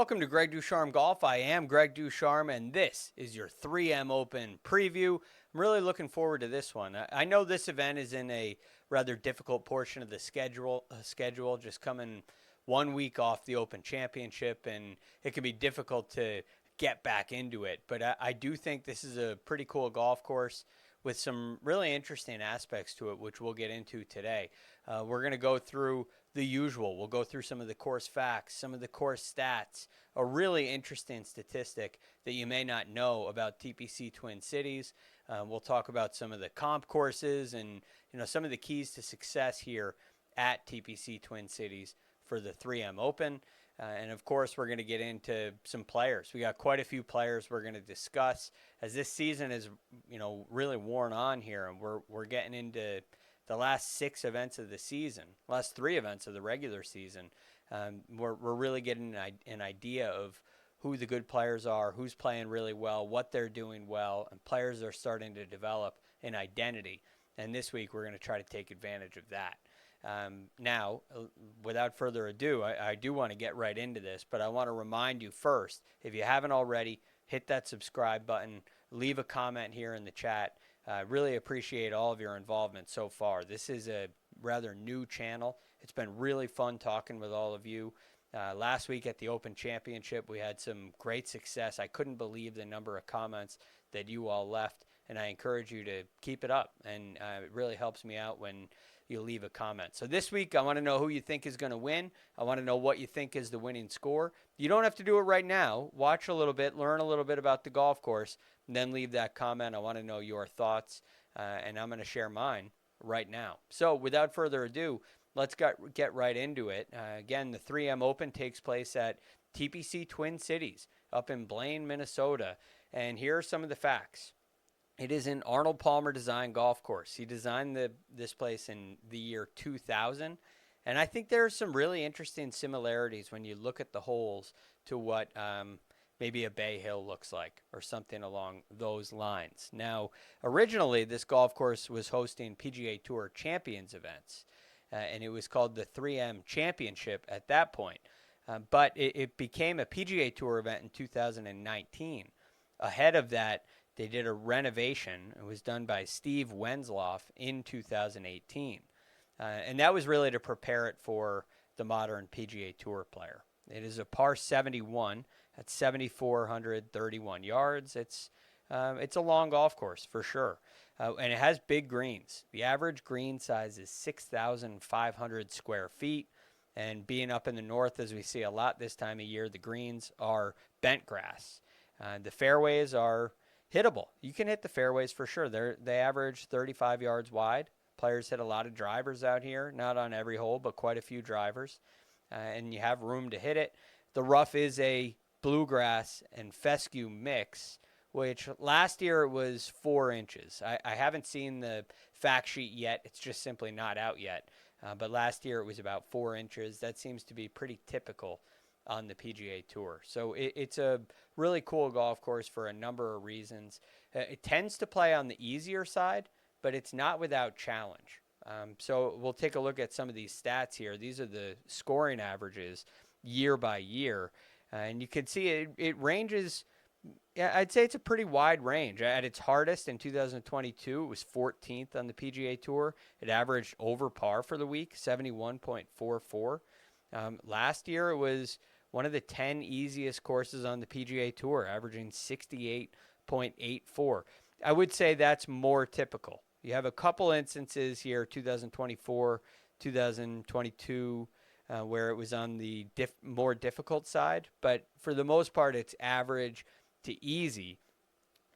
Welcome to Greg Ducharme Golf. I am Greg Ducharme, and this is your 3M Open preview. I'm really looking forward to this one. I know this event is in a rather difficult portion of the schedule, just coming 1 week off the Open Championship, and it can be difficult to get back into it. But I do think this is a pretty cool golf course with some really interesting aspects to it, which we'll get into today. We're going to go through the usual. We'll go through some of the course facts, some of the course stats, a really interesting statistic that you may not know about TPC Twin Cities. We'll talk about some of the comp courses and some of the keys to success here at TPC Twin Cities for the 3M Open. And of course, we're going to get into some players. We got quite a few players we're going to discuss as this season is, really worn on here, and we're getting into the last 6 events of the season, last 3 events of the regular season. We're really getting an idea of who the good players are, who's playing really well, what they're doing well, and players are starting to develop an identity. And this week, we're going to try to take advantage of that. Now, without further ado, I do want to get right into this, but I want to remind you first, if you haven't already, hit that subscribe button, leave a comment here in the chat. Really appreciate all of your involvement so far. This is a rather new channel. It's been really fun talking with all of you. Last week at the Open Championship, we had some great success. I couldn't believe the number of comments that you all left, and I encourage you to keep it up, and it really helps me out when you leave a comment. So this week, I want to know who you think is going to win. I want to know what you think is the winning score. You don't have to do it right now. Watch a little bit, learn a little bit about the golf course, and then leave that comment. I want to know your thoughts, and I'm going to share mine right now. So without further ado, let's get right into it. Again, the 3M Open takes place at TPC Twin Cities up in Blaine, Minnesota. And here are some of the facts. It is an Arnold Palmer designed golf course. He designed this place in the year 2000. And I think there are some really interesting similarities when you look at the holes to what maybe a Bay Hill looks like or something along those lines. Now, originally, this golf course was hosting PGA Tour Champions events. And it was called the 3M Championship at that point. But it became a PGA Tour event in 2019. Ahead of that, they did a renovation. It was done by Steve Wensloff in 2018. And that was really to prepare it for the modern PGA Tour player. It is a par 71 at 7,431 yards. It's a long golf course for sure. And it has big greens. The average green size is 6,500 square feet. And being up in the north, as we see a lot this time of year, the greens are bent grass. The fairways are hittable. You can hit the fairways for sure. They average 35 yards wide. Players hit a lot of drivers out here, not on every hole, but quite a few drivers. And you have room to hit it. The rough is a bluegrass and fescue mix, which last year it was 4 inches. I haven't seen the fact sheet yet. It's just simply not out yet. But last year it was about 4 inches. That seems to be pretty typical on the PGA Tour. So it's a really cool golf course for a number of reasons. It tends to play on the easier side, but it's not without challenge. So we'll take a look at some of these stats here. These are the scoring averages year by year. And you can see it ranges. Yeah, I'd say it's a pretty wide range. At its hardest in 2022, it was 14th on the PGA Tour. It averaged over par for the week, 71.44. Last year, it was one of the 10 easiest courses on the PGA Tour, averaging 68.84. I would say that's more typical. You have a couple instances here, 2024, 2022, where it was on the more difficult side. But for the most part, it's average to easy.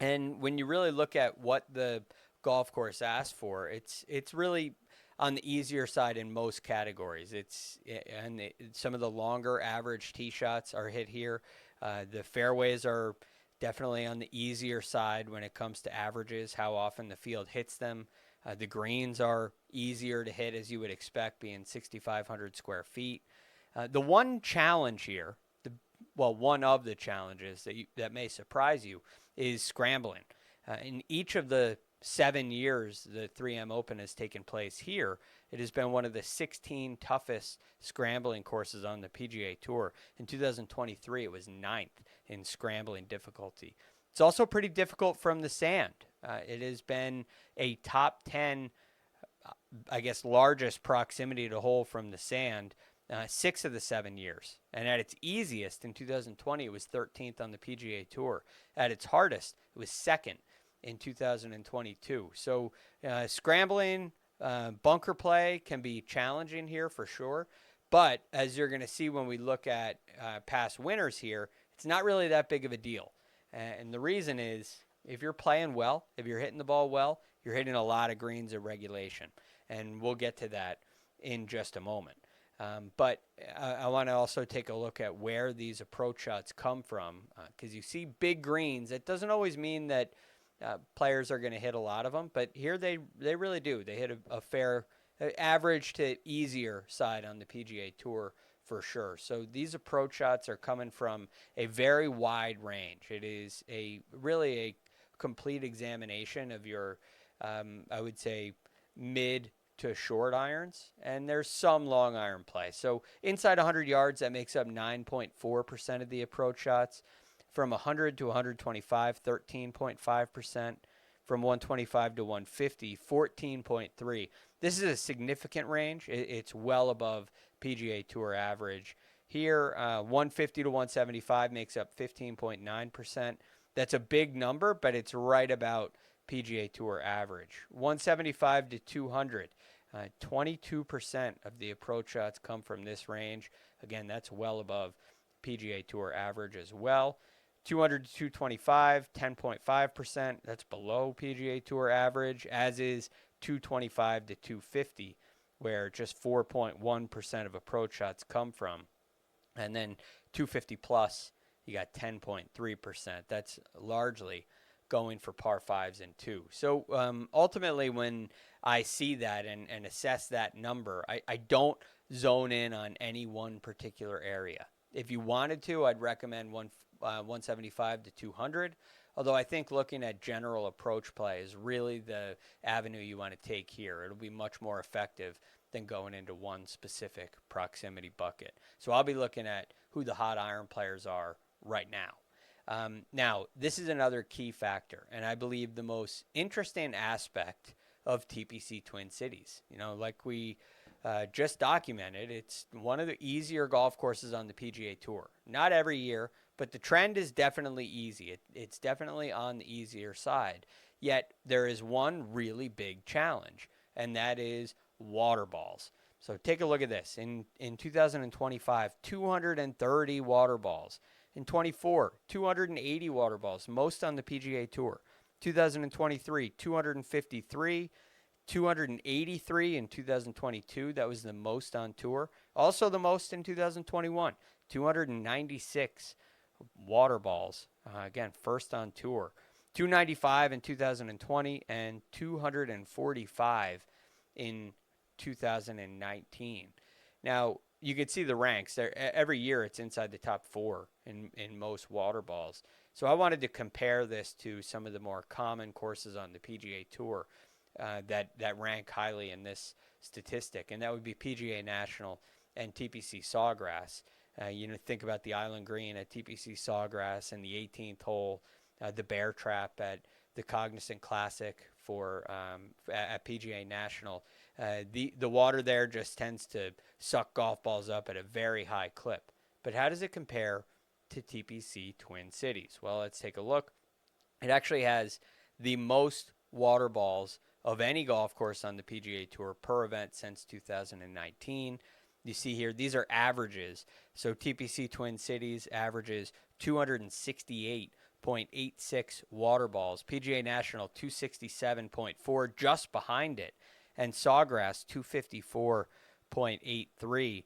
And when you really look at what the golf course asks for, it's really on the easier side in most categories. Some of the longer average tee shots are hit here. The fairways are definitely on the easier side when it comes to averages, how often the field hits them. The greens are easier to hit, as you would expect, being 6,500 square feet. The one challenge here, one of the challenges that may surprise you, is scrambling. In each of the 7 years the 3M Open has taken place here, it has been one of the 16 toughest scrambling courses on the PGA Tour. In 2023, it was ninth in scrambling difficulty. It's also pretty difficult from the sand. It has been a top 10, I guess, largest proximity to hole from the sand 6 of the 7 years. And at its easiest in 2020, it was 13th on the PGA Tour. At its hardest, it was second in 2022. So scrambling, bunker play can be challenging here for sure. But as you're going to see when we look at past winners here, it's not really that big of a deal. And the reason is, if you're playing well, if you're hitting the ball well, you're hitting a lot of greens at regulation. And we'll get to that in just a moment. But I want to also take a look at where these approach shots come from, because you see big greens. It doesn't always mean that players are going to hit a lot of them, but here they really do. They hit a fair average to easier side on the PGA Tour for sure. So these approach shots are coming from a very wide range. It is really a complete examination of your, I would say, mid to short irons, and there's some long iron play. So inside 100 yards, that makes up 9.4% of the approach shots. From 100 to 125, 13.5%. From 125 to 150, 14.3. This is a significant range. It's well above PGA Tour average. Here, 150 to 175 makes up 15.9%. That's a big number, but it's right about PGA Tour average. 175 to 200, 22% of the approach shots come from this range. Again, that's well above PGA Tour average as well. 200 to 225, 10.5%. That's below PGA Tour average, as is 225 to 250, where just 4.1% of approach shots come from. And then 250 plus, you got 10.3%. That's largely going for par fives and two. So ultimately, when I see that and assess that number, I don't zone in on any one particular area. If you wanted to, I'd recommend 175 to 200. Although I think looking at general approach play is really the avenue you want to take here. It'll be much more effective than going into one specific proximity bucket. So I'll be looking at who the hot iron players are right now. Now, this is another key factor, and I believe the most interesting aspect of TPC Twin Cities. You know, like we just documented, it's one of the easier golf courses on the PGA Tour. Not every year, but the trend is definitely easy. It's definitely on the easier side. Yet there is one really big challenge, and that is water balls. So take a look at this. In 2025, 230 water balls. In 24, 280 water balls, most on the PGA Tour. 2023, 253. 283 in 2022. That was the most on tour. Also the most in 2021. 296 water balls. Again, first on tour. 295 in 2020 and 245 in 2019. Now, you can see the ranks. Every year it's inside the top 4 in most water balls. So I wanted to compare this to some of the more common courses on the PGA Tour that rank highly in this statistic, and that would be PGA National and TPC Sawgrass. Think about the Island Green at TPC Sawgrass and the 18th hole, the Bear Trap at the Cognizant Classic at PGA National. The water there just tends to suck golf balls up at a very high clip. But how does it compare to TPC Twin Cities? Well, let's take a look. It actually has the most water balls of any golf course on the PGA Tour per event since 2019. You see here, these are averages. So TPC Twin Cities averages 268.86 water balls. PGA National 267.4, just behind it. And Sawgrass 254.83.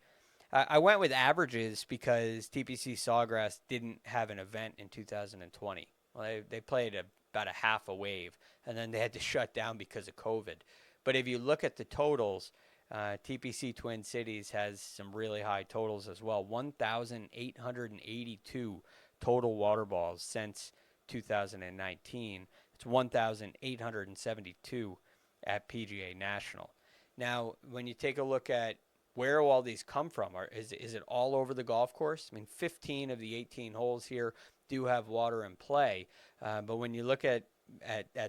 I went with averages because TPC Sawgrass didn't have an event in 2020. Well, they played about a half a wave, and then they had to shut down because of COVID. But if you look at the totals, TPC Twin Cities has some really high totals as well. 1,882 total water balls since 2019. It's 1,872 at PGA National. Now, when you take a look at where all these come from, is it all over the golf course? I mean, 15 of the 18 holes here do have water in play, but when you look at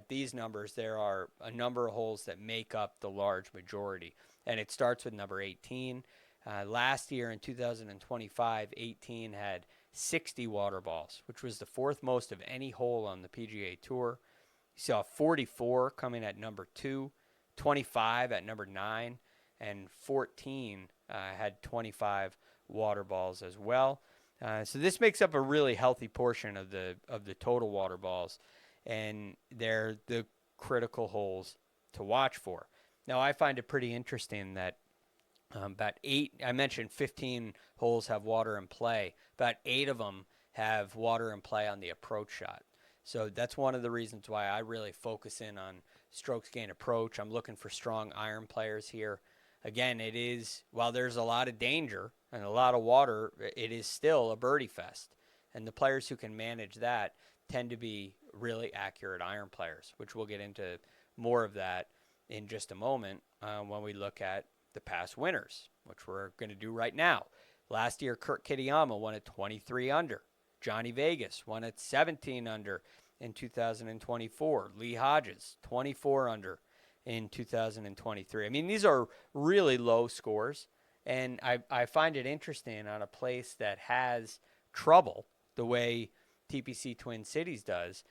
these numbers, there are a number of holes that make up the large majority, and it starts with number 18. Last year in 2025, 18 had 60 water balls, which was the fourth most of any hole on the PGA Tour. You saw 44 coming at number 2, 25 at number 9, and 14 had 25 water balls as well. So this makes up a really healthy portion of the total water balls, and they're the critical holes to watch for. Now, I find it pretty interesting that about 8, I mentioned 15 holes have water in play. About 8 of them have water in play on the approach shot. So that's one of the reasons why I really focus in on strokes gain approach. I'm looking for strong iron players here. Again, it is, while there's a lot of danger and a lot of water, it is still a birdie fest. And the players who can manage that tend to be really accurate iron players, which we'll get into more of that in just a moment when we look at the past winners, which we're going to do right now. Last year, Kitayama won at 23 under. Johnny Vegas won at 17 under in 2024. Lee Hodges, 24 under in 2023. I mean, these are really low scores, and I find it interesting on a place that has trouble the way TPC Twin Cities does.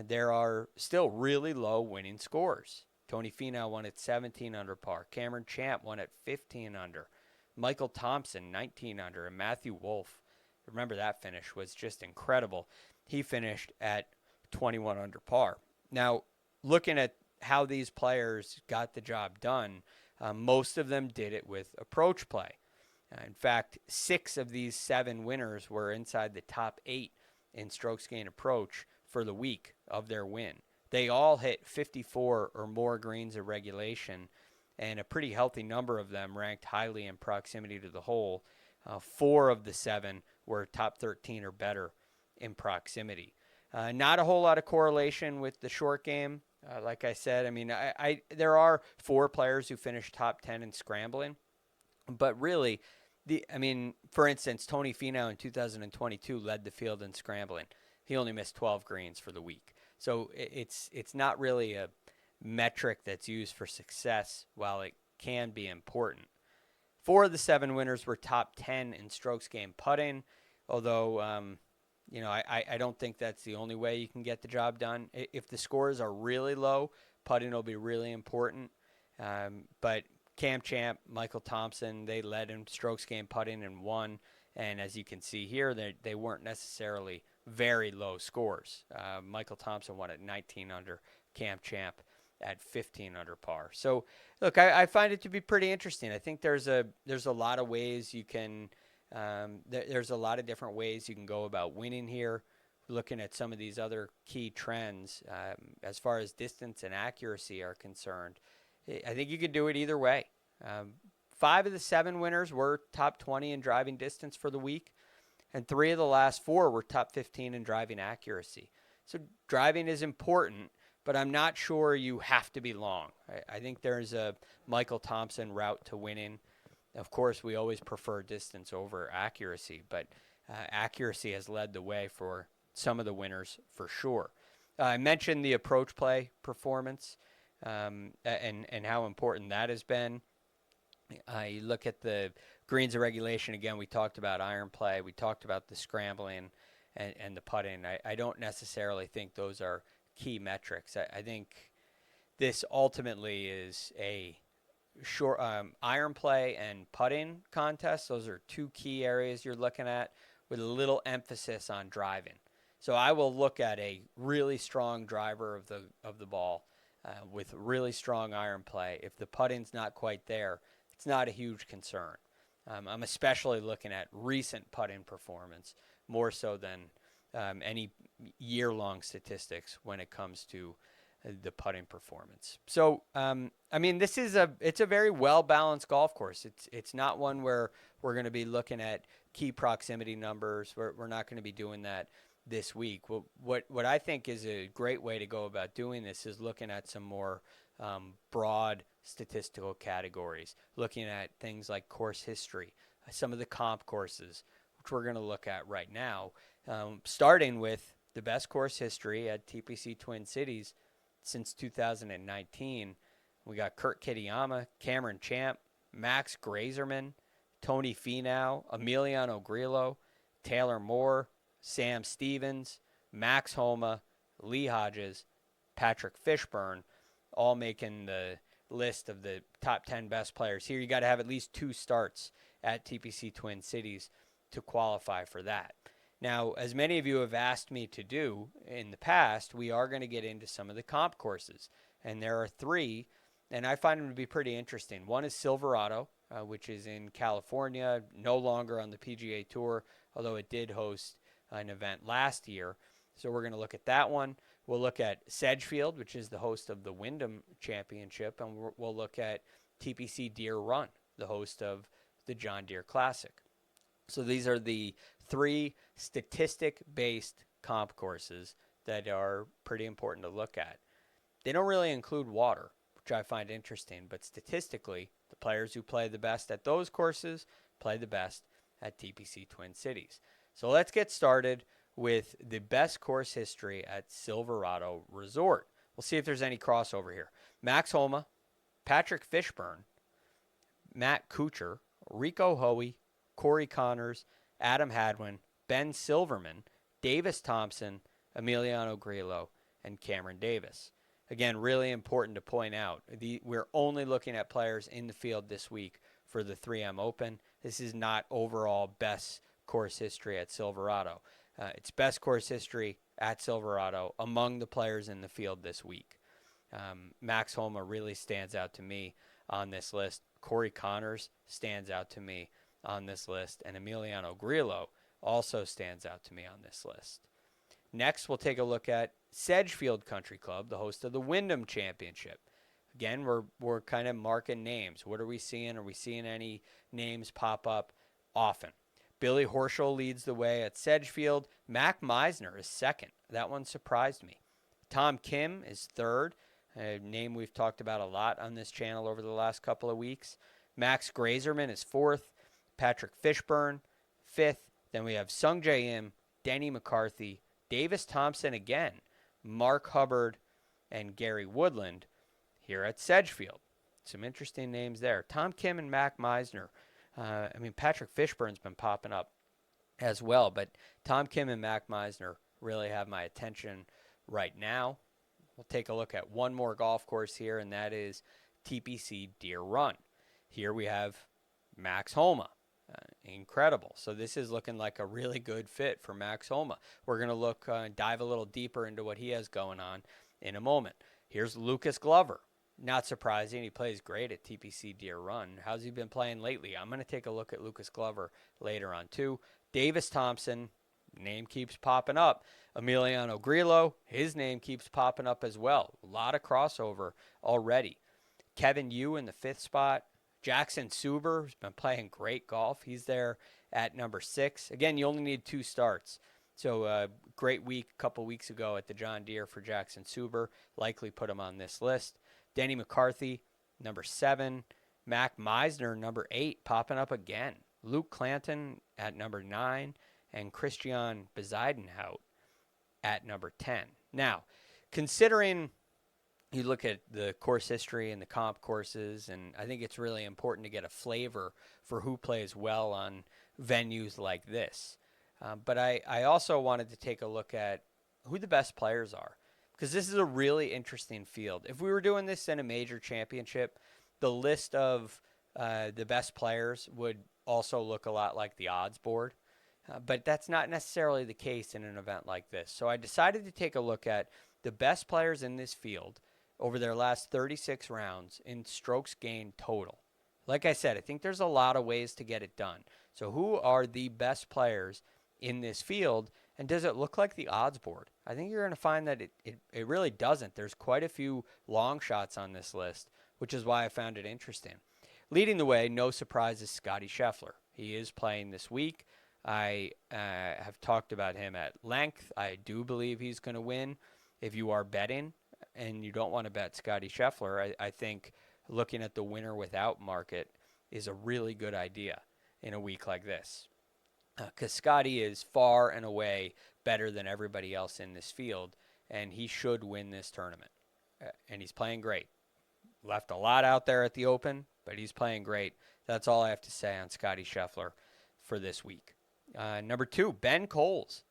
There are still really low winning scores. Tony Finau won at 17 under par. Cameron Champ won at 15 under. Michael Thompson, 19 under. And Matthew Wolff, remember that finish, was just incredible. He finished at 21 under par. Now, looking at how these players got the job done, most of them did it with approach play. In fact, 6 of these 7 winners were inside the top 8 in strokes gain approach for the week of their win. They all hit 54 or more greens of regulation, and a pretty healthy number of them ranked highly in proximity to the hole. 4 of the 7 were top 13 or better in proximity. Not a whole lot of correlation with the short game. Like I said, I mean, there are 4 players who finished top 10 in scrambling, but really, for instance, Tony Finau in 2022 led the field in scrambling. He only missed 12 greens for the week. So it's not really a metric that's used for success, while it can be important. 4 of the 7 winners were top 10 in strokes gained putting, although I don't think that's the only way you can get the job done. If the scores are really low, putting will be really important. But Cam Champ, Michael Thompson, they led in strokes gained putting and won. And as you can see here, they weren't necessarily very low scores. Michael Thompson won at 19 under, Cam Champ at 15 under par. So, look, I find it to be pretty interesting. I think there's a lot of ways you can there's a lot of different ways you can go about winning here. Looking at some of these other key trends as far as distance and accuracy are concerned, I think you could do it either way. 5 of the 7 winners were top 20 in driving distance for the week, and 3 of the last 4 were top 15 in driving accuracy. So driving is important, but I'm not sure you have to be long. I think there's a Michael Thompson route to winning. Of course, we always prefer distance over accuracy, but accuracy has led the way for some of the winners for sure. I mentioned the approach play performance and how important that has been. You look at the greens of regulation, again, we talked about iron play. We talked about the scrambling and the putting. I don't necessarily think those are key metrics. I think this ultimately is a short iron play and putting contest. Those are 2 key areas you're looking at with a little emphasis on driving. So I will look at a really strong driver of the ball with really strong iron play. If the putting's not quite there, it's not a huge concern. I'm especially looking at recent putting performance more so than any year-long statistics when it comes to the putting performance. So, this is it's a very well-balanced golf course. It's not one where we're going to be looking at key proximity numbers. We're not going to be doing that. this week. What I think is a great way to go about doing this is looking at some more broad statistical categories, looking at things like course history, some of the comp courses, which we're going to look at right now, starting with the best course history at TPC Twin Cities since 2019. We got Kurt Kitayama, Cameron Champ, Max Grazerman, Tony Finau, Emiliano Grillo, Taylor Moore, Sam Stevens, Max Homa, Lee Hodges, Patrick Fishburne, all making the list of the top 10 best players. Here you got to have at least 2 starts at TPC Twin Cities to qualify for that. Now, as many of you have asked me to do in the past, we are going to get into some of the comp courses. And there are 3, and I find them to be pretty interesting. One is Silverado, which is in California, no longer on the PGA Tour, although it did host an event last year. So we're going to look at that one. We'll look at Sedgefield, which is the host of the Wyndham Championship, and we'll look at TPC Deer Run, the host of the John Deere Classic. So these are the 3 statistic-based comp courses that are pretty important to look at. They don't really include water, which I find interesting, but statistically, the players who play the best at those courses play the best at TPC Twin Cities. So let's get started with the best course history at Silverado Resort. We'll see if there's any crossover here. Max Homa, Patrick Fishburne, Matt Kuchar, Rico Hoey, Corey Connors, Adam Hadwin, Ben Silverman, Davis Thompson, Emiliano Grillo, and Cameron Davis. Again, really important to point out, we're only looking at players in the field this week for the 3M Open. This is not overall best course history at Silverado. It's best course history at Silverado among the players in the field this week. Max Homa really stands out to me on this list. Corey Connors stands out to me on this list. And Emiliano Grillo also stands out to me on this list. Next, we'll take a look at Sedgefield Country Club, the host of the Wyndham Championship. Again, we're kind of marking names. What are we seeing? Are we seeing any names pop up often? Billy Horschel leads the way at Sedgefield. Mac Meisner is second. That one surprised me. Tom Kim is third, a name we've talked about a lot on this channel over the last couple of weeks. Max Grazerman is fourth. Patrick Fishburne, fifth. Then we have Sung Jae Im, Denny McCarthy, Davis Thompson again, Mark Hubbard, and Gary Woodland here at Sedgefield. Some interesting names there. Tom Kim and Mac Meisner. Patrick Fishburne's been popping up as well, but Tom Kim and Mac Meisner really have my attention right now. We'll take a look at one more golf course here, and that is TPC Deer Run. Here we have Max Homa. Incredible. So this is looking like a really good fit for Max Homa. We're going to dive a little deeper into what he has going on in a moment. Here's Lucas Glover. Not surprising. He plays great at TPC Deer Run. How's he been playing lately? I'm going to take a look at Lucas Glover later on too. Davis Thompson, name keeps popping up. Emiliano Grillo, his name keeps popping up as well. A lot of crossover already. Kevin Yu in the 5th spot. Jackson Suber, who's been playing great golf. He's there at number 6. Again, you only need 2 starts. So great week a couple weeks ago at the John Deere for Jackson Suber. Likely put him on this list. Denny McCarthy, number 7. Mac Meisner, number 8, popping up again. Luke Clanton at number 9. And Christian Bezuidenhout at number 10. Now, considering you look at the course history and the comp courses, and I think it's really important to get a flavor for who plays well on venues like this. But I also wanted to take a look at who the best players are, because this is a really interesting field. If we were doing this in a major championship, the list of the best players would also look a lot like the odds board. But that's not necessarily the case in an event like this. So I decided to take a look at the best players in this field over their last 36 rounds in strokes gained total. Like I said, I think there's a lot of ways to get it done. So who are the best players in this field, and does it look like the odds board? I think you're going to find that it really doesn't. There's quite a few long shots on this list, which is why I found it interesting. Leading the way, no surprise, is Scottie Scheffler. He is playing this week. I have talked about him at length. I do believe he's going to win. If you are betting and you don't want to bet Scotty Scheffler, I think looking at the winner without market is a really good idea in a week like this. Because Scotty is far and away better than everybody else in this field, and he should win this tournament. And he's playing great. Left a lot out there at the Open, but he's playing great. That's all I have to say on Scotty Scheffler for this week. Number 2, Ben Coles.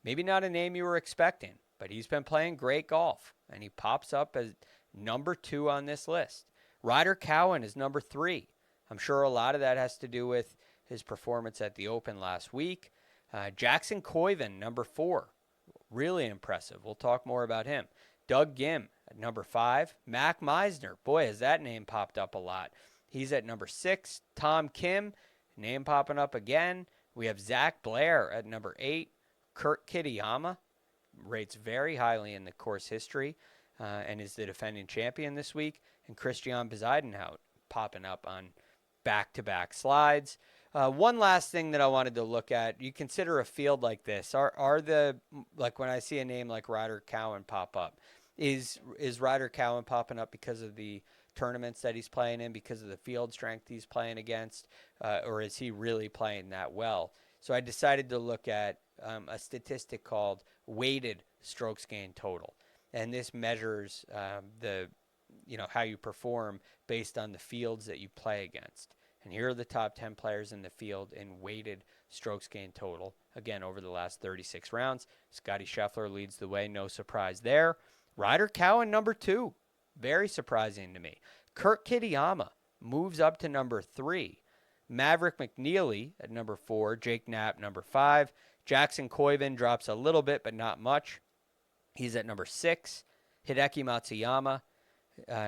Maybe not a name you were expecting, but he's been playing great golf, and he pops up as number 2 on this list. Ryder Cowan is number 3. I'm sure a lot of that has to do with his performance at the Open last week. Jackson Koivun, number 4. Really impressive. We'll talk more about him. Doug Gim at number 5. Mac Meisner. Boy, has that name popped up a lot. He's at number 6. Tom Kim, name popping up again. We have Zach Blair at number 8. Kurt Kitayama rates very highly in the course history and is the defending champion this week. And Christian Bezuidenhout popping up on back-to-back slides. One last thing that I wanted to look at, you consider a field like this. Are the, like when I see a name like Ryder Cowan pop up, is Ryder Cowan popping up because of the tournaments that he's playing in, because of the field strength he's playing against, or is he really playing that well? So I decided to look at a statistic called weighted strokes gained total. And this measures how you perform based on the fields that you play against. And here are the top 10 players in the field in weighted strokes gained total. Again, over the last 36 rounds, Scotty Scheffler leads the way. No surprise there. Ryder Cowan, number 2. Very surprising to me. Kurt Kitayama moves up to number 3. Maverick McNeely at number 4. Jake Knapp, number 5. Jackson Koivun drops a little bit, but not much. He's at number 6. Hideki Matsuyama,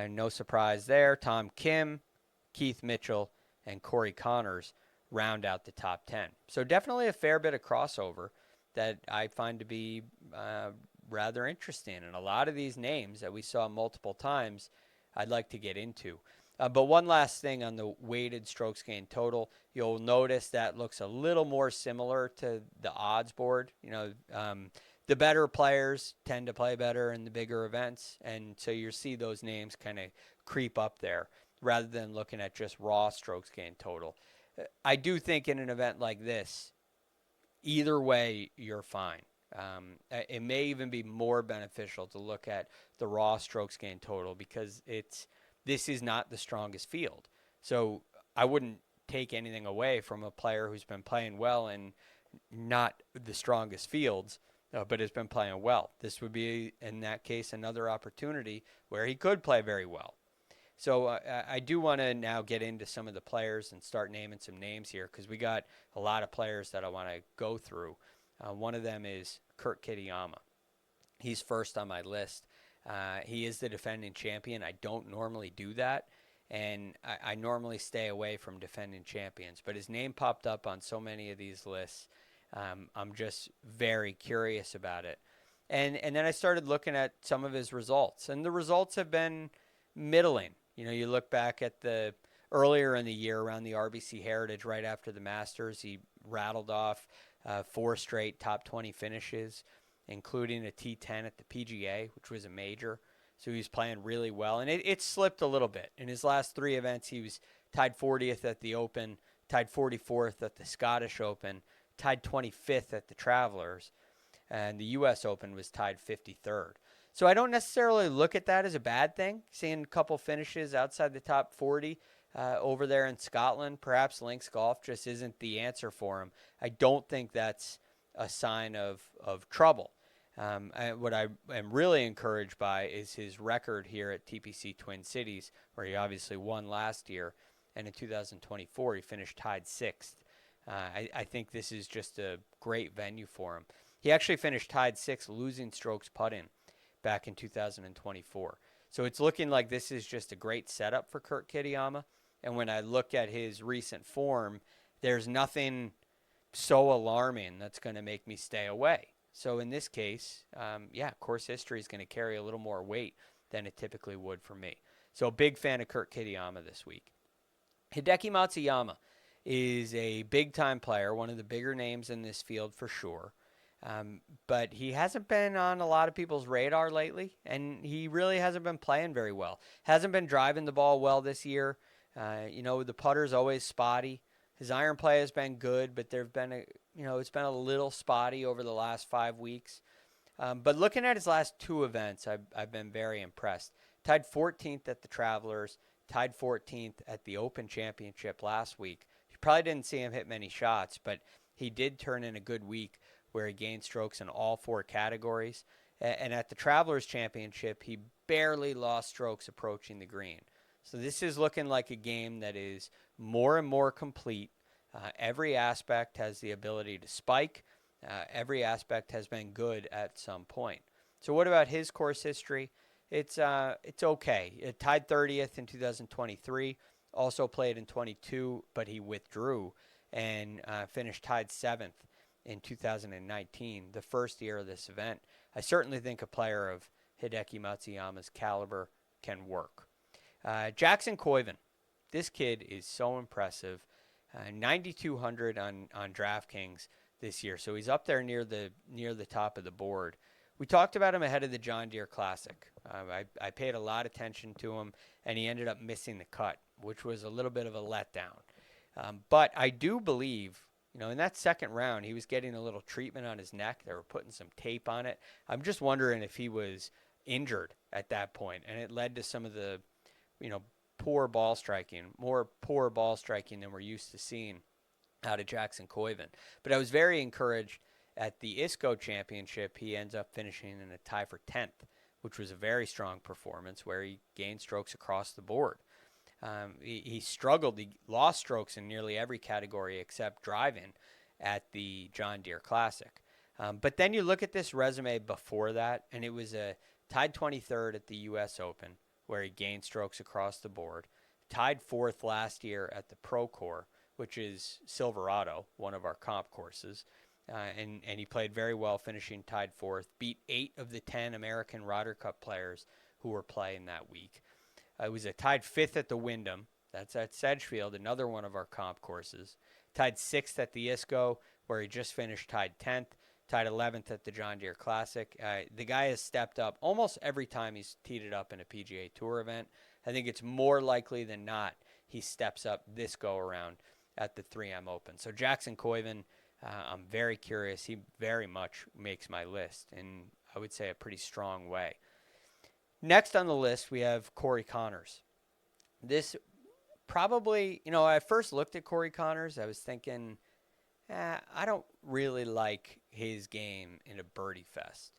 no surprise there. Tom Kim, Keith Mitchell, and Corey Connors round out the top 10. So definitely a fair bit of crossover that I find to be rather interesting. And a lot of these names that we saw multiple times, I'd like to get into. But one last thing on the weighted strokes gained total, you'll notice that looks a little more similar to the odds board. The better players tend to play better in the bigger events, and so you see those names kind of creep up there rather than looking at just raw strokes gained total. I do think in an event like this, either way, you're fine. It may even be more beneficial to look at the raw strokes gained total because this is not the strongest field. So I wouldn't take anything away from a player who's been playing well in not the strongest fields, but has been playing well. This would be, in that case, another opportunity where he could play very well. So I do want to now get into some of the players and start naming some names here because we got a lot of players that I want to go through. One of them is Kurt Kitayama. He's first on my list. He is the defending champion. I don't normally do that, and I normally stay away from defending champions. But his name popped up on so many of these lists. I'm just very curious about it. And then I started looking at some of his results, and the results have been middling. You look back at the earlier in the year around the RBC Heritage right after the Masters, he rattled off 4 straight top 20 finishes, including a T10 at the PGA, which was a major. So he was playing really well. And it slipped a little bit. In his last 3 events, he was tied 40th at the Open, tied 44th at the Scottish Open, tied 25th at the Travelers, and the U.S. Open was tied 53rd. So I don't necessarily look at that as a bad thing, seeing a couple finishes outside the top 40 over there in Scotland. Perhaps links golf just isn't the answer for him. I don't think that's a sign of trouble. What I am really encouraged by is his record here at TPC Twin Cities, where he obviously won last year, and in 2024 he finished tied 6th. I think this is just a great venue for him. He actually finished tied 6th losing strokes putting back in 2024. So it's looking like this is just a great setup for Kurt Kitayama. And when I look at his recent form, there's nothing so alarming that's going to make me stay away. So in this case, course history is going to carry a little more weight than it typically would for me. So big fan of Kurt Kitayama this week. Hideki Matsuyama is a big-time player, one of the bigger names in this field for sure. But he hasn't been on a lot of people's radar lately, and he really hasn't been playing very well. Hasn't been driving the ball well this year. The putter's always spotty. His iron play has been good, but it's been a little spotty over the last 5 weeks. But looking at his last two events, I've been very impressed. Tied 14th at the Travelers, tied 14th at the Open Championship last week. You probably didn't see him hit many shots, but he did turn in a good week where he gained strokes in all four categories. And at the Travelers Championship, he barely lost strokes approaching the green. So this is looking like a game that is more and more complete. Every aspect has the ability to spike. Every aspect has been good at some point. So what about his course history? It's okay. It tied 30th in 2023, also played in 22, but he withdrew and finished tied 7th in 2019, the first year of this event. I certainly think a player of Hideki Matsuyama's caliber can work. Jackson Koivun, this kid is so impressive. 9,200 on DraftKings this year, so he's up there near the top of the board. We talked about him ahead of the John Deere Classic. I paid a lot of attention to him, and he ended up missing the cut, which was a little bit of a letdown. But I do believe, in that second round, he was getting a little treatment on his neck. They were putting some tape on it. I'm just wondering if he was injured at that point, and it led to some of the, poor ball striking than we're used to seeing out of Jackson Koivun. But I was very encouraged at the ISCO Championship. He ends up finishing in a tie for 10th, which was a very strong performance where he gained strokes across the board. He struggled. He lost strokes in nearly every category except driving at the John Deere Classic. But then you look at this resume before that, and it was a tied 23rd at the U.S. Open, where he gained strokes across the board. Tied 4th last year at the Pro Tour, which is Silverado, one of our comp courses. And he played very well, finishing tied 4th. Beat 8 of the 10 American Ryder Cup players who were playing that week. It was a tied 5th at the Wyndham. That's at Sedgefield, another one of our comp courses. Tied 6th at the ISCO, where he just finished tied 10th. Tied 11th at the John Deere Classic. The guy has stepped up almost every time he's teed it up in a PGA Tour event. I think it's more likely than not he steps up this go-around at the 3M Open. So Jackson Koivun, I'm very curious. He very much makes my list in, I would say, a pretty strong way. Next on the list, we have Corey Conners. This probably, I first looked at Corey Conners. I was thinking, I don't really like his game in a birdie fest.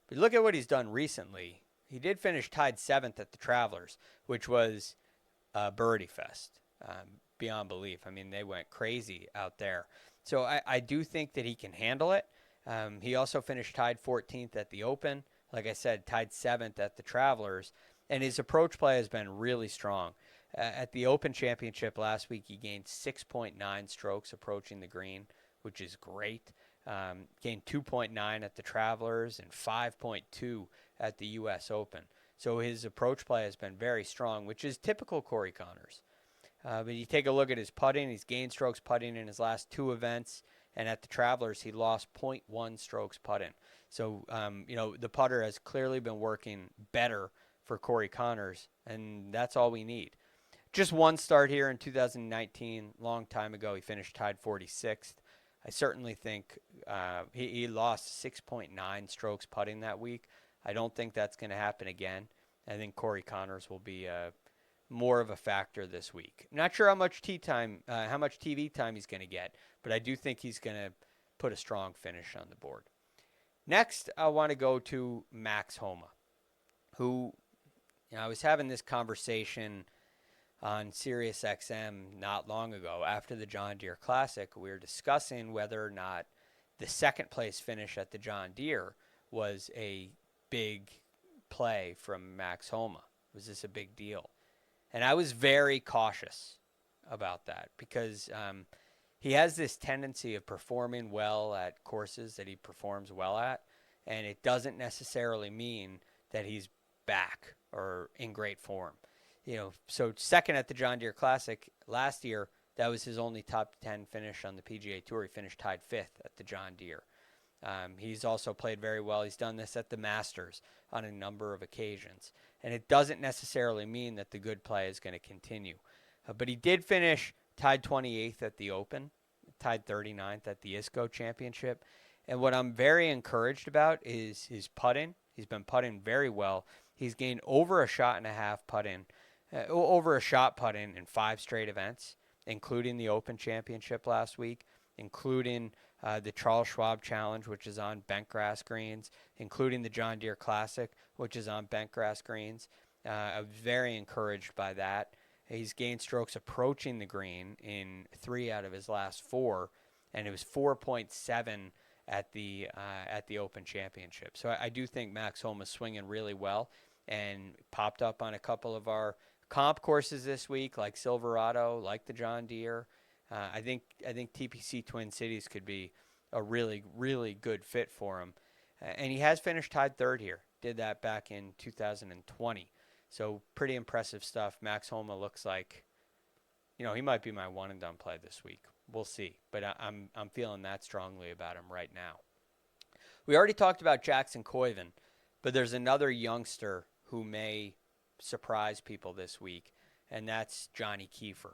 But look at what he's done recently. He did finish tied 7th at the Travelers, which was a birdie fest. Beyond belief. I mean, they went crazy out there. So I do think that he can handle it. He also finished tied 14th at the Open. Like I said, tied 7th at the Travelers. And his approach play has been really strong. At the Open Championship last week, he gained 6.9 strokes approaching the green, which is great. Gained 2.9 at the Travelers and 5.2 at the U.S. Open. So his approach play has been very strong, which is typical Corey Conners. But you take a look at his putting. He's gained strokes putting in his last two events. And at the Travelers, he lost 0.1 strokes putting. So, the putter has clearly been working better for Corey Conners, and that's all we need. Just one start here in 2019. Long time ago, he finished tied 46th. I certainly think he lost 6.9 strokes putting that week. I don't think that's going to happen again. I think Corey Conners will be more of a factor this week. I'm not sure how much TV time he's going to get, but I do think he's going to put a strong finish on the board. Next, I want to go to Max Homa, who I was having this conversation on SiriusXM not long ago after the John Deere Classic. We were discussing whether or not the second place finish at the John Deere was a big play from Max Homa. Was this a big deal? And I was very cautious about that because he has this tendency of performing well at courses that he performs well at, and it doesn't necessarily mean that he's back or in great form. So second at the John Deere Classic last year, That was his only top 10 finish on the PGA Tour. He finished tied 5th at the John Deere. He's also played very well. He's done this at the Masters on a number of occasions. And it doesn't necessarily mean that the good play is going to continue. But he did finish tied 28th at the Open, tied 39th at the ISCO Championship. And what I'm very encouraged about is his putting. He's been putting very well. He's gained over a shot and a half putting, over a shot putting in 5 straight events, including the Open Championship last week, including the Charles Schwab Challenge, which is on bent grass greens, including the John Deere Classic, which is on bent grass greens. I was very encouraged by that. He's gained strokes approaching the green in 3 out of his last 4, and it was 4.7 at the Open Championship. So I do think Max Homa is swinging really well, and popped up on a couple of our comp courses this week, like Silverado, like the John Deere. I think TPC Twin Cities could be a really, really good fit for him. And he has finished tied 3rd here. Did that back in 2020. So pretty impressive stuff. Max Homa looks like, he might be my one and done play this week. We'll see. But I'm feeling that strongly about him right now. We already talked about Jackson Koivun, but there's another youngster who may surprise people this week, and that's Johnny Keefer.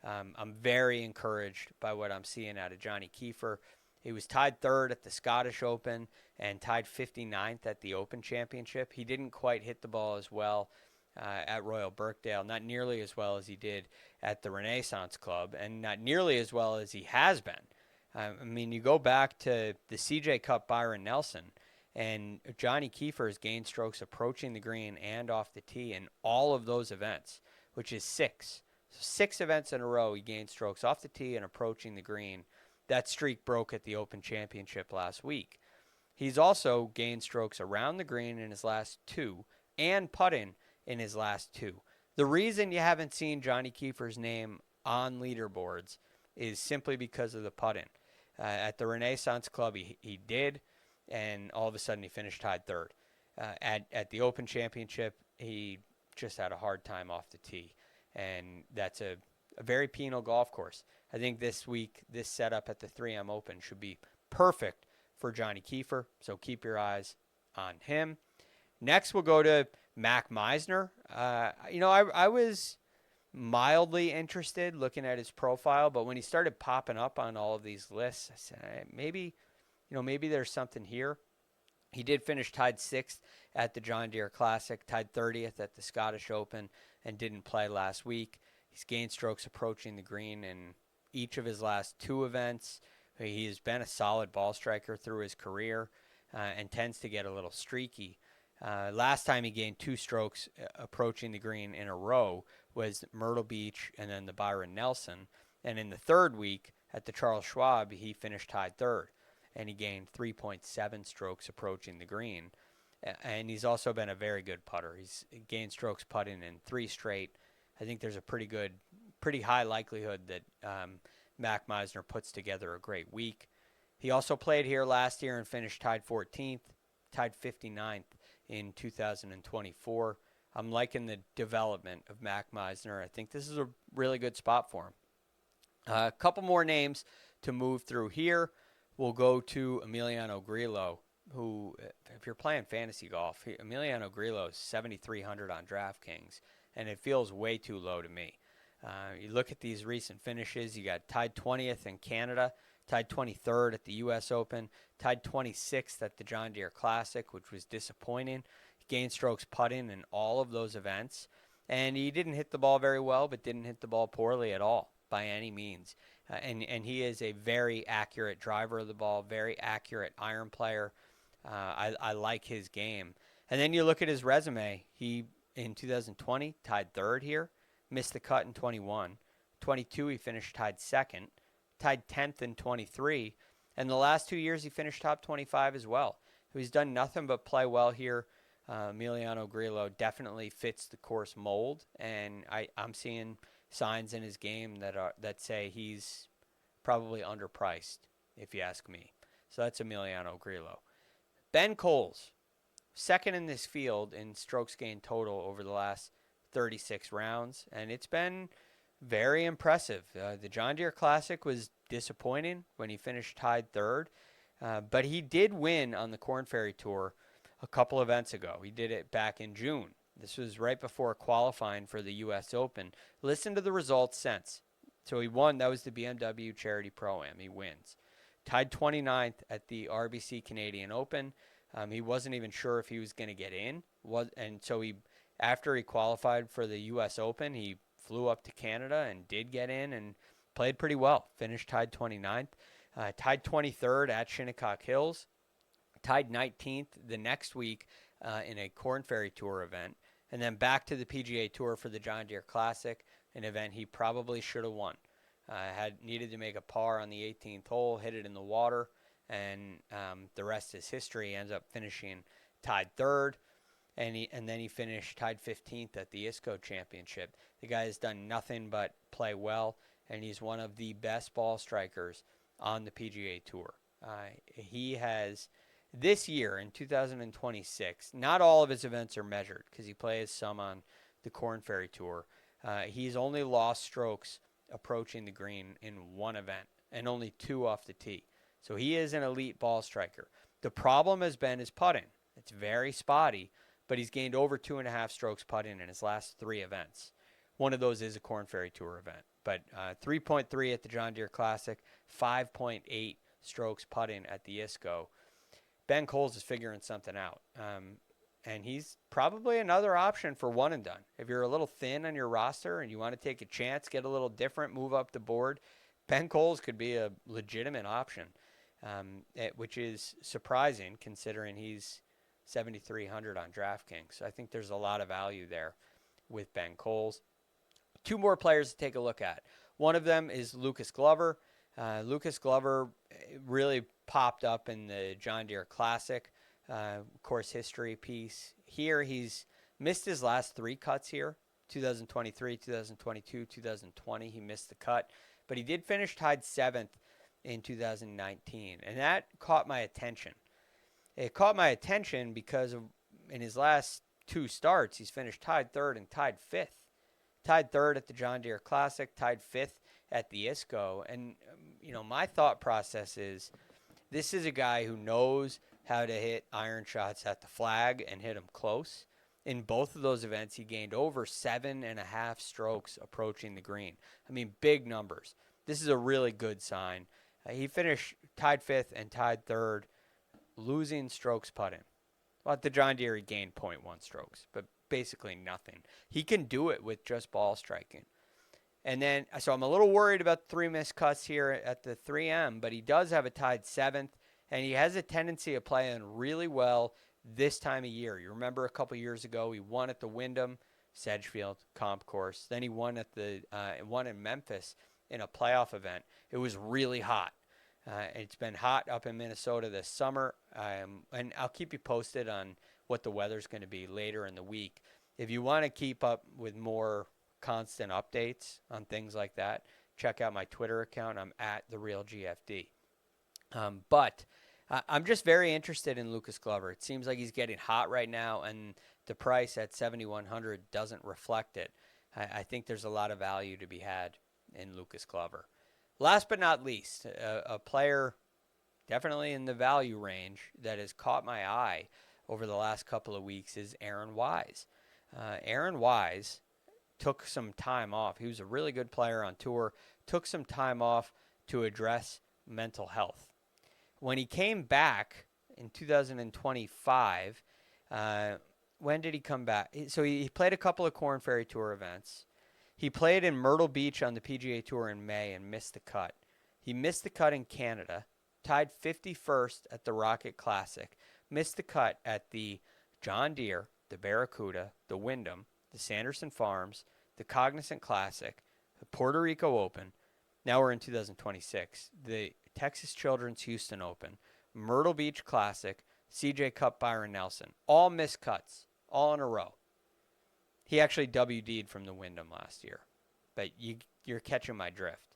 I'm very encouraged by what I'm seeing out of Johnny Keefer. He was tied 3rd at the Scottish Open and tied 59th at the Open Championship. He didn't quite hit the ball as well at Royal Birkdale, not nearly as well as he did at the Renaissance Club, and not nearly as well as he has been. You go back to the CJ Cup Byron Nelson, and Johnny Keefer has gained strokes approaching the green and off the tee in all of those events, which is 6. So 6 events in a row he gained strokes off the tee and approaching the green. That streak broke at the Open Championship last week. He's also gained strokes around the green in his last 2 and putting in his last 2. The reason you haven't seen Johnny Keefer's name on leaderboards is simply because of the putting. At the Renaissance Club, he did, and all of a sudden he finished tied 3rd. At the Open Championship, he just had a hard time off the tee, and that's a very penal golf course. I think this week, this setup at the 3M Open should be perfect for Johnny Keefer, so keep your eyes on him. Next, we'll go to Mac Meisner. I was mildly interested looking at his profile, but when he started popping up on all of these lists, I said, maybe there's something here. He did finish tied 6th at the John Deere Classic, tied 30th at the Scottish Open, and didn't play last week. He's gained strokes approaching the green in each of his last 2 events. He has been a solid ball striker through his career and tends to get a little streaky. Last time he gained 2 strokes approaching the green in a row was Myrtle Beach and then the Byron Nelson. And in the 3rd week at the Charles Schwab, he finished tied 3rd, and he gained 3.7 strokes approaching the green. And he's also been a very good putter. He's gained strokes putting in 3 straight. I think there's a pretty high likelihood that Mac Meisner puts together a great week. He also played here last year and finished tied 14th, tied 59th in 2024. I'm liking the development of Mac Meisner. I think this is a really good spot for him. A couple more names to move through here. We'll go to Emiliano Grillo, who, if you're playing fantasy golf, Emiliano Grillo is 7,300 on DraftKings, and it feels way too low to me. You look at these recent finishes, you got tied 20th in Canada, tied 23rd at the U.S. Open, tied 26th at the John Deere Classic, which was disappointing. He gained strokes putting in all of those events, and he didn't hit the ball very well, but didn't hit the ball poorly at all by any means. And he is a very accurate driver of the ball, very accurate iron player. I like his game. And then you look at his resume. He, in 2020, tied 3rd here, missed the cut in 21. 22, he finished tied 2nd, tied 10th in 23, and the last 2 years he finished top 25 as well. So he's done nothing but play well here. Emiliano Grillo definitely fits the course mold, and I'm seeing signs in his game that say he's probably underpriced, if you ask me. So that's Emiliano Grillo. Ben Coles, second in this field in strokes gained total over the last 36 rounds, and it's been very impressive. The John Deere Classic was disappointing when he finished tied third, but he did win on the Corn Ferry Tour a couple events ago. He did it back in June. This was right before qualifying for the U.S. Open. Listen to the results since. So he won. That was the BMW Charity Pro-Am. He wins. Tied 29th at the RBC Canadian Open. He wasn't even sure if he was going to get in. And so after he qualified for the U.S. Open, he flew up to Canada and did get in and played pretty well. Finished tied 29th. Tied 23rd at Shinnecock Hills. Tied 19th the next week in a Corn Ferry Tour event. And then back to the PGA Tour for the John Deere Classic, an event he probably should have won. Had needed to make a par on the 18th hole, hit it in the water, and the rest is history. He ends up finishing tied third, and then he finished tied 15th at the ISCO Championship. The guy has done nothing but play well, and he's one of the best ball strikers on the PGA Tour. He has, this year in 2026, not all of his events are measured because he plays some on the Corn Ferry Tour. He's only lost strokes approaching the green in one event and only 2 off the tee. So he is an elite ball striker. The problem has been his putting. It's very spotty, but he's gained over 2.5 strokes putting in his last 3 events. One of those is a Corn Ferry Tour event. But 3.3 at the John Deere Classic, 5.8 strokes putting at the ISCO. Ben Coles is figuring something out. And he's probably another option for one and done. If you're a little thin on your roster and you want to take a chance, get a little different, move up the board, Ben Coles could be a legitimate option, which is surprising considering he's 7,300 on DraftKings. So I think there's a lot of value there with Ben Coles. 2 more players to take a look at. One of them is Lucas Glover. Lucas Glover really popped up in the John Deere Classic course history piece. Here he's missed his last 3 cuts here, 2023, 2022, 2020. He missed the cut, but he did finish tied 7th in 2019, and that caught my attention. It caught my attention because in his last 2 starts, he's finished tied 3rd and tied 5th. Tied 3rd at the John Deere Classic, tied 5th at the ISCO. And, my thought process is this is a guy who knows how to hit iron shots at the flag and hit them close. In both of those events, he gained over 7.5 strokes approaching the green. I mean, big numbers. This is a really good sign. He finished tied 5th and tied 3rd, losing strokes putting. Well, at the John Deere, he gained 0.1 strokes, but basically nothing. He can do it with just ball striking. And then, so I'm a little worried about 3 missed cuts here at the 3M, but he does have a tied 7th, and he has a tendency of playing really well this time of year. You remember a couple years ago, he won at the Wyndham, Sedgefield comp course. Then he won at won in Memphis in a playoff event. It was really hot. It's been hot up in Minnesota this summer, and I'll keep you posted on what the weather's going to be later in the week. If you want to keep up with more constant updates on things like that, check out my Twitter account. I'm at TheRealGFD. But I'm just very interested in Lucas Glover. It seems like he's getting hot right now, and the price at $7,100 doesn't reflect it. I think there's a lot of value to be had in Lucas Glover. Last but not least, a player definitely in the value range that has caught my eye over the last couple of weeks is Aaron Wise. Aaron Wise took some time off. He was a really good player on tour, took some time off to address mental health. When he came back in 2025, when did he come back? So he played a couple of Corn Ferry Tour events. He played in Myrtle Beach on the PGA Tour in May and missed the cut. He missed the cut in Canada, tied 51st at the Rocket Classic, missed the cut at the John Deere, the Barracuda, the Wyndham, the Sanderson Farms, the Cognizant Classic, the Puerto Rico Open. Now we're in 2026. The Texas Children's Houston Open, Myrtle Beach Classic, CJ Cup Byron Nelson. All missed cuts, all in a row. He actually WD'd from the Wyndham last year, but you're catching my drift.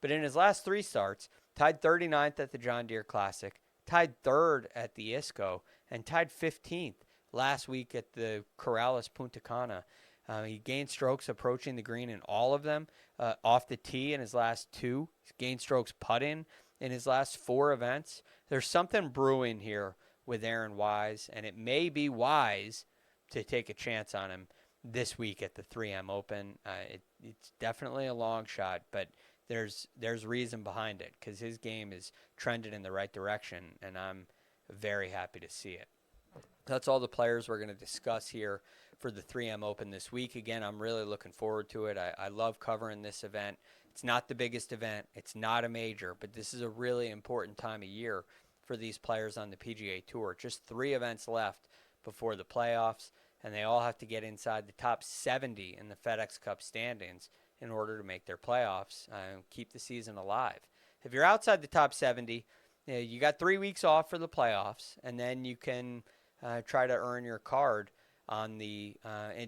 But in his last 3 starts, tied 39th at the John Deere Classic, tied 3rd at the ISCO, and tied 15th last week at the Corrales Punta Cana. He gained strokes approaching the green in all of them. Off the tee in his last 2. He's gained strokes putting in his last 4 events. There's something brewing here with Aaron Wise, and it may be wise to take a chance on him this week at the 3M Open. It's definitely a long shot, but there's reason behind it because his game is trending in the right direction, and I'm very happy to see it. That's all the players we're going to discuss here for the 3M Open this week. Again, I'm really looking forward to it. I love covering this event. It's not the biggest event. It's not a major, but this is a really important time of year for these players on the PGA Tour. Just 3 events left before the playoffs, and they all have to get inside the top 70 in the FedEx Cup standings in order to make their playoffs and keep the season alive. If you're outside the top 70, you got 3 weeks off for the playoffs, and then you can try to earn your card on the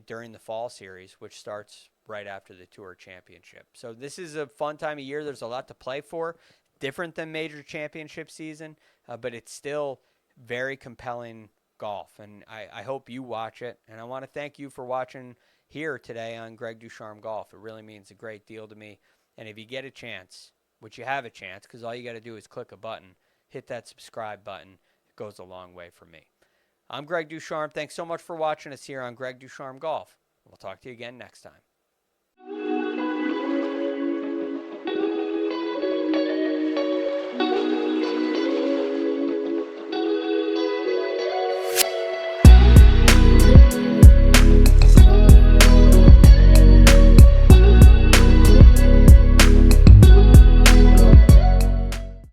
during the fall series, which starts right after the Tour Championship. So this is a fun time of year. There's a lot to play for, different than major championship season, but it's still very compelling golf, and I hope you watch it. And I want to thank you for watching here today on Greg Ducharme Golf. It really means a great deal to me. And if you get a chance, which you have a chance, because all you got to do is click a button, hit that subscribe button. It goes a long way for me. I'm Greg Ducharme. Thanks so much for watching us here on Greg Ducharme Golf. We'll talk to you again next time.